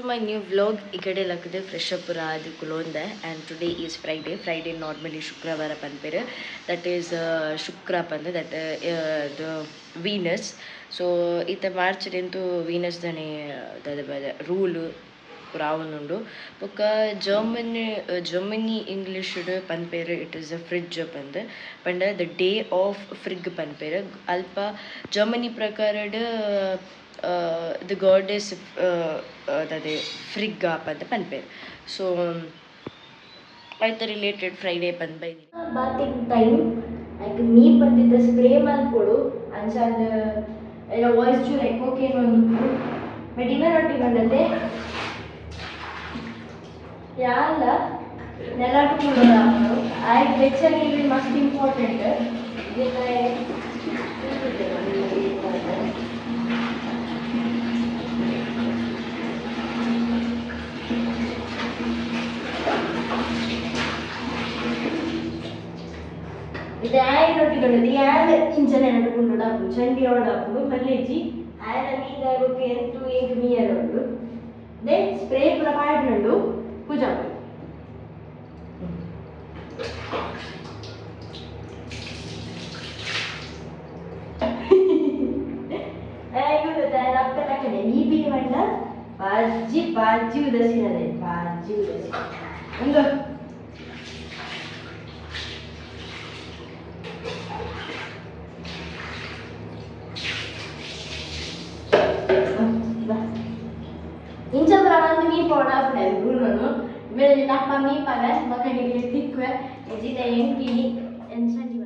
My new vlog ikade lagde fresh up raadi kulonde and today is Friday normally shukravara panpere that is shukra pande that the Venus so ita march into Venus dane rule రావునుండు ఒక జర్మనీ ఇంగ్లీష్ పనిపేరు it is a Frigg పంద పంಡ the day of Frigg ಪನ್ಪೇರು ಅಲ್ಪ Germany ಪ್ರಕಾರಡ್ ದ ಗಾಡೆಸ್ ಅದೇ ಫ್ರಿಗ್ ಆಪಂದ ಪನ್ಪೇರು ಸೊ ಐತ ರಿಲೇಟೆಡ್ ಫ್ರೈಡೇ ಪಂದ್ ಬೈದಿ ಬಾತಿಂಗ್ ಟೈಮ್ ಲೈಕ್ ನೀರು ಬಂದಿದ್ದ ಸ್ಪ್ರೇ ಮಲ್ಪೊಡು ಅಂಚಾದ ಎಲ್ಲ ವಾಯ್ಸ್ ಚೂರು ಎಕ್ಕೋಕೇನು ಒಂದು ಬಟ್ ಇನ್ನೂ ರೊಟ್ಟಿ ಬಂದದ್ದೆ ಯಾಲ್ಲ ನೆಲಟ್ಕೊಂಡು ಆಯ್ತು ಲೆಕ್ಚರ್ ಮಸ್ಟ್ ಇಂಪಾರ್ಟೆಂಟ್ ಇದು ಆಯ್ ರೊಟ್ಟಿಗಳು ಯಾರು ಇಂಚನೆ ನಡ್ಕೊಂಡು ಚಂಡಿ ಹೊಡಾಪು ಮಲ್ಲೆಜ್ಜಿ ಆಯ್ನ ನೀರಾಗೋಕೆ ಎಂಟು ಏಳು ಮೀಯರ್ ಉಂಟು ದೇ ಸ್ಪ್ರೇ ಪ್ರಪಾಡ್ ನಂಡು ಪೂಜಾ ಈ ಬಿ ಮಂಡ ಬಾಜಿ ಉದಸಿನದೆ ಬಾಜಿ ಉದಸಿ ಒಂದು ಇಂಚಂದ್ರ ಒಂದು ಮೀ ಪೌಡ ಗುರುನು ಮೇಲೆ ನಪ್ಪ ಮೀ ಪದ ಮಕ್ಕಳಿಗೆ ತಿಕ್ಕು ಎಜಿದ ಎಂಟಿ ಎನ್ಸಂಡಿ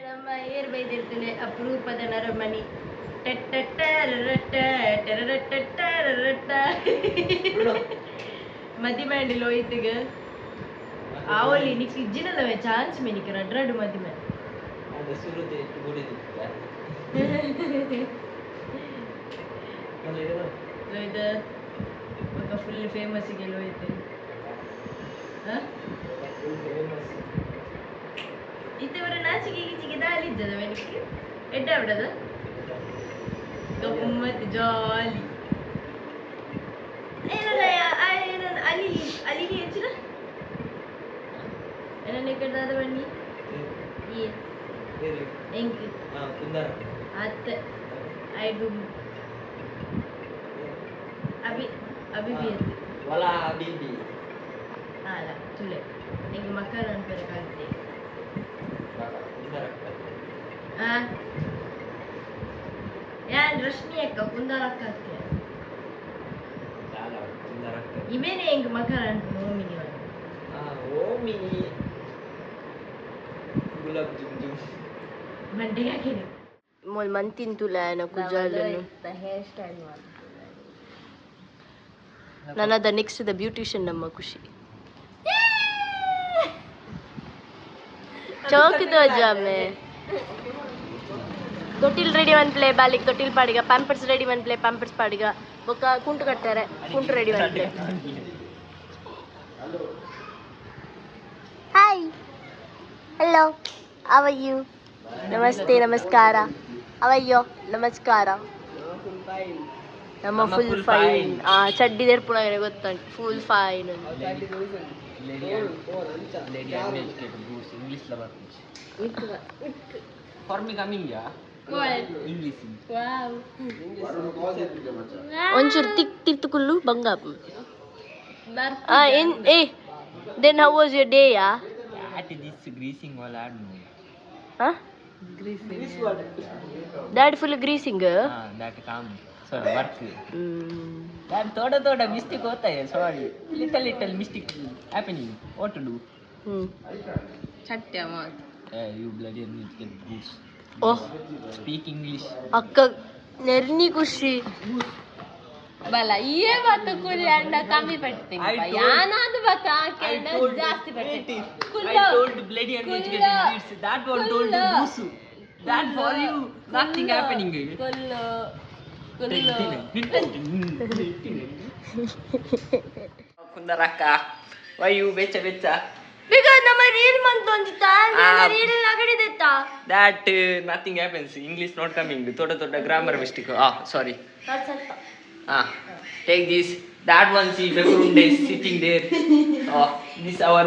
ನಮ್ಮ ಏರ್ ಬೈದಿರ್ತೇನೆ ಅಪರೂಪದ ನರಮಣಿ ಮದಿ ಮಾಡಿಲ್ಲ ಹೋಯ್ತಿಗ ಆವಲಿ ನಿಕ್ ಇಜ್ಜಿನಲ್ಲವೇ ಚಾನ್ಸ್ ಮೇನಿಕ ರಡ್ರಡು ಮದಿ ಮೇಲೆ ಇದು ఒక ఫుల్ ఫేమస్ ಗೆ ಹೋಯ್ತು ಇತ್ತವರ ನಾಚಿಗೆ ಗೀಚಿಗೆ ದಾಲಿದ್ದದ ವೆನಿಕೆ ಎಡ್ಡ ಬಿಡದ ಗಮ್ಮತ್ ಜಾಲಿ ಏನಲ್ಲ ಅಲಿಗೆ ಹೆಚ್ಚಿನ ಏನನ್ನ ಕಡ್ದಾದ ಬನ್ನಿ ಎಂಕ್ ಅತ್ತ ಐದು ಅಬಿಬಿ wala bibi ala tule engi makanan pada kante yan rashmi ekka kundarakkatte sala kundarakka imene engi makanan omini wala omini gulab jum mande yakene mol mantin tulana kujalanu the hair style one ನನ್ನದ next the beautician ನಮ್ಮ ಖುಷಿ चौक दो जामे ತೊಟ್ಟಿಲ್ ready one play ಬಾಲಿಕ್ ತೊಟ್ಟಿಲ್ ಪಾಡಿಗ Pampers ready one play Pampers ಪಾಡಿಗ ಬೊಕ್ಕ ಕುಂಟು ಕಟ್ಟಾರೆ ಕುಂಟು ready one play hi hello how are you ನಮಸ್ತೆ ನಮಸ್ಕಾರ ಹೌ ಆರ್ ಯು ನಮಸ್ಕಾರ ನಮ್ಮ ಫುಲ್ ಫೈನ್ ಚಡ್ಡಿ ತೆರ್ಪುಣಾಗನೆ ಗೊತ್ತುಂಟು ಫುಲ್ ಫೈನ್ ಒಂಚೂರು ತಿರ್ತುಕುಲ್ಲು ಬಂಗಾಪು then how was your day ಯಾ that full greasing that come so work that thoda mistake hota hai sorry little mistake happening what to do chatya mat you bloody need get goose oh speak english akka nerni kushi bala ye baat kul anda kami patte yanad bata kenda jaasti patte I told bloody and get that one told goose That for you. Nothing happening. ಕೊಲ್ಲು ಕುಂದರಕ್ಕ why you ಬೆಚ್ಚ because ನಮ್ಮ reel month ಒಂದಿತ್ತ reel ಲಗಡಿದೆತ್ತ that nothing happens. English not coming. ದೊಡ್ಡ grammar mistake. Sorry. Take this. That one see background is sitting there. This our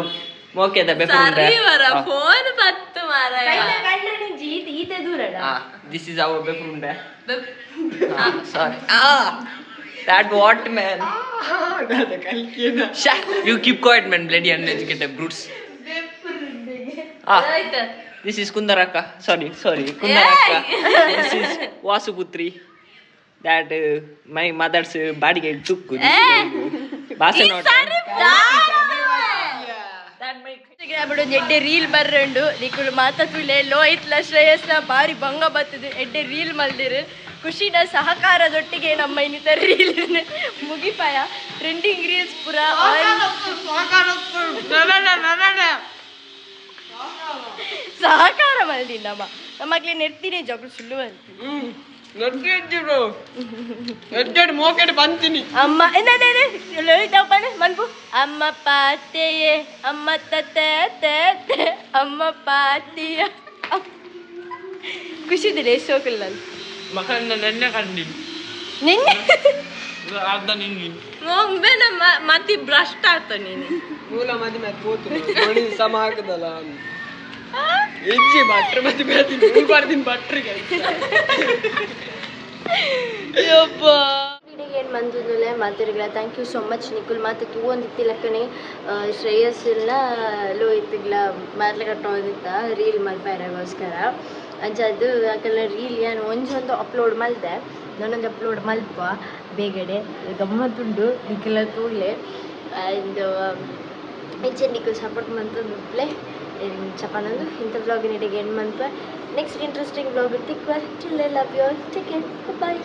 okay the background. ಸರಿ ವರ phone ಬತ್ತು ಮಾರಾಯ ಕಂಡ್ರೆ ನಿಂಗೆ ಈತೆ ದೂರಡ This is our background. Sorry. That what man? You keep quiet man, bloody uneducated brutes. This is Kundaraka. Sorry. Kundaraka. This is Vasuputri. That my mother's bodyguard took. ಎಡ್ಡೆ reel ಬರ್ರಂಡು ನಿಕುಲು ಮಾತುಲೆ ಲೋಹಿತ್ಲ ಶ್ರೇಯಸ್ನ ಬಾರಿ ಭಂಗ ಬರ್ತದೆ ಎಡ್ಡೆ ರೀಲ್ ಮಲ್ದಿರು ಖುಷಿನ ಸಹಕಾರದೊಟ್ಟಿಗೆ ನಮ್ಮ ಇನ್ನಿತ ರೀಲ್ ಮುಗಿಪಾಯ ಟ್ರೆಂಡಿಂಗ್ ರೀಲ್ಸ್ ಪುರ ಸಹಕಾರ ಮಲ್ದಿ ನಮ್ಮಗ್ಲಿ ನೆರ್ತೀನಿ ಜಗಳು ಸುಳ್ಳು ಅಮ್ಮ ಮನ್ಪು ಅಮ್ಮ ಪಾತೆಯೇ ಅಮ್ಮ ತತ್ತೆ ಅಮ್ಮ ಪಾತಿಯ ಖುಷಿದಿಲ್ಲ ಎಷ್ಟೋಕಲ್ಲ ನಿನ್ನೆ ಮುಂಬೆ ನಮ್ಮ ಮತಿ ಭ್ರಷ್ಟ ಆತ ನೀನು ಮೂಲ ಮದಿ ಮತ್ತೆ ಹೋತು ಸಮ ಹಾಕದಲ್ಲ ಹೆಜ್ಜೆ ಬಟ್ರೆ ಮತ್ತೆ ಬೇತೀನಿ ಬರ್ತೀನಿ ಬಟ್ರಿಗೆ ಏನು ಬಂದಿದ್ದಲೆ ಮಾತಿರ್ಗಳ ಥ್ಯಾಂಕ್ ಯು ಸೋ ಮಚ್ ನಿಕುಲ್ ಮಾತು ತೂ ಒಂದಿತ್ತಿ ಲಕ್ಕಣೆ ಶ್ರೇಯಸ್ಸನ್ನ ಲೋಹಿತ್ಗಳ ಮಾತ್ಲೆ ಕಟ್ಟೋದಿತ್ತ ರೀಲ್ ಮಲ್ಪಾಯಗೋಸ್ಕರ ಅಂಚದು ಯಾಕಂದ್ರೆ ರೀಲ್ ಏನು ಒಂದೊಂದು ಅಪ್ಲೋಡ್ ಮಲ್ದೆ ನಾನೊಂದು ಅಪ್ಲೋಡ್ ಮಲ್ಪ ಬೇಗಡೆ ಗಮ್ಮತ್ತುಂಡು ನಿಖಿಲ ತೂಲೆ ಆ್ಯಂಡ್ ಹೆಚ್ಚು ನಿಖಿಲ್ ಸಪೋರ್ಟ್ ಮಂತಂದುಪ್ಲೆ ಚಪಾನಂದು ಇಂಥ ವ್ಲಾಗಿನ ಏನು ಮನ್ಪ ನೆಕ್ಸ್ಟ್ ಇಂಟ್ರೆಸ್ಟಿಂಗ್ ವ್ಲಾಗ್ ತಿಕ್ವ ಚಿಲ್ಲೆ love you all take care bye